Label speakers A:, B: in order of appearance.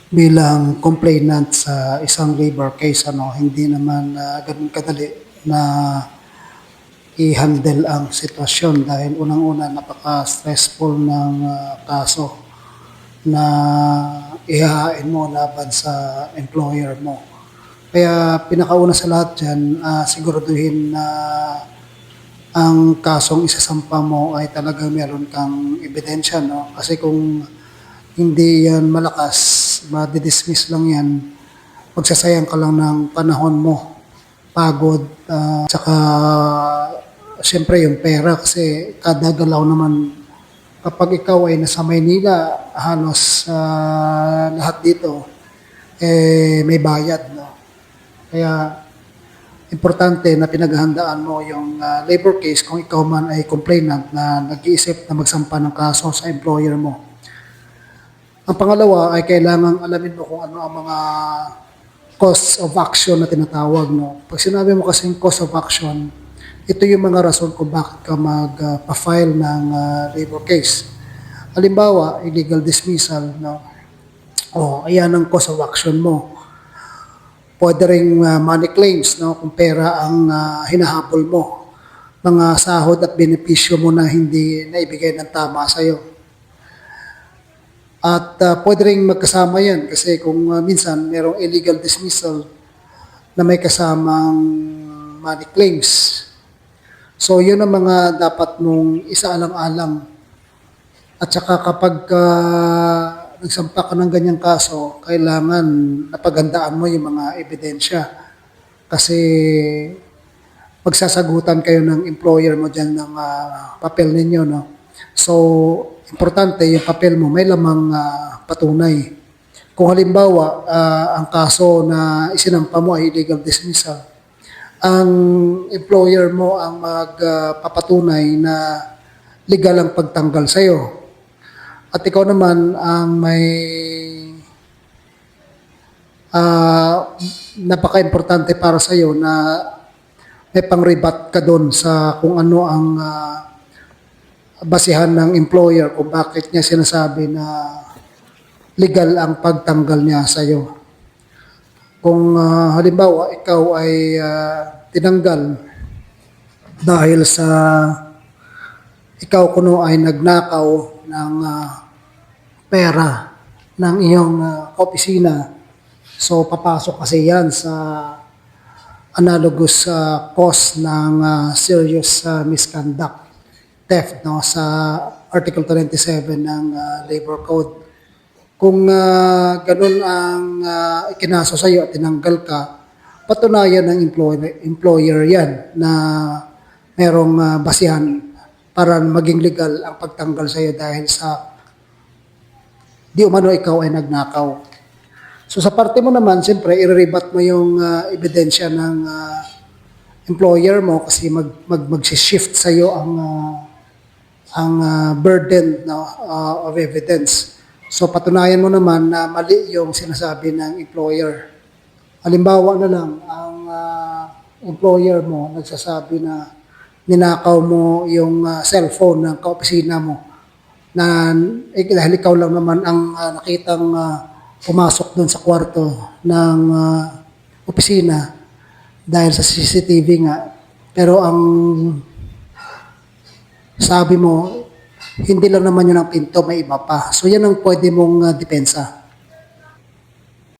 A: bilang complainant sa isang labor case, hindi naman ganun kadali na i-handle ang sitwasyon dahil unang-una napaka-stressful ng kaso na ihahain mo laban sa employer mo. Kaya pinakauna sa lahat dyan, siguraduhin na ang kasong isasampa mo ay talagang meron kang ebidensya, no? Kasi kung hindi yan malakas, madidismiss lang yan, magsasayang ka lang ng panahon mo, pagod, tsaka siyempre yung pera kasi kada galaw naman kapag ikaw ay nasa Maynila, halos lahat dito may bayad, no? Kaya importante na pinaghahandaan mo yung labor case kung ikaw man ay complainant na nag-iisip na magsampa ng kaso sa employer mo. Ang pangalawa ay kailangang alamin mo kung ano ang mga cause of action na tinatawag, no? Pag sinabi mo kasing cause of action, ito yung mga rason kung bakit ka mag-file ng labor case. Halimbawa, illegal dismissal, no? Ayan ang cause of action mo. Pwede ring money claims, no? Kung pera ang hinahabol mo. Mga sahod at benepisyo mo na hindi naibigay ng tama sa'yo. At pwede rin magkasama yan kasi kung minsan merong illegal dismissal na may kasamang money claims. So yun ang mga dapat mong isaalang-alang. At saka kapag nagsampa ka ng ganyang kaso, kailangan napagandaan mo yung mga ebidensya. Kasi magsasagutan kayo ng employer mo dyan ng papel ninyo, no? So, importante yung papel mo may lamang patunay. Kung halimbawa, ang kaso na isinampa mo ay illegal dismissal, ang employer mo ang magpapatunay na legal ang pagtanggal sa'yo. At ikaw naman ang may napaka-importante para sa'yo na may pang-rebut ka doon sa kung ano ang basihan ng employer kung bakit niya sinasabi na legal ang pagtanggal niya sa iyo. Kung halimbawa ikaw ay tinanggal dahil sa ikaw kuno ay nagnakaw ng pera ng iyong opisina, so papasok kasi yan sa analogous cause ng serious misconduct, theft, no, sa Article 27 ng Labor Code. Kung ganun ang ikinaso sa iyo at tinanggal ka, patunayan ng employer yan na merong basihan para maging legal ang pagtanggal sa iyo dahil sa di umano ikaw ay nagnakaw. So sa parte mo naman, siyempre, i-rebut mo yung ebidensya ng employer mo kasi mag-shift sa iyo ang burden, no, of evidence. So patunayan mo naman na mali yung sinasabi ng employer. Halimbawa na lang, ang employer mo nagsasabi na ninakaw mo yung cellphone ng kaopisina mo na dahil ikaw lang naman ang nakitang pumasok doon sa kwarto ng opisina dahil sa CCTV nga. Pero ang sabi mo, hindi lang naman yun ang pinto, may iba pa. So yan ang pwede mong depensa.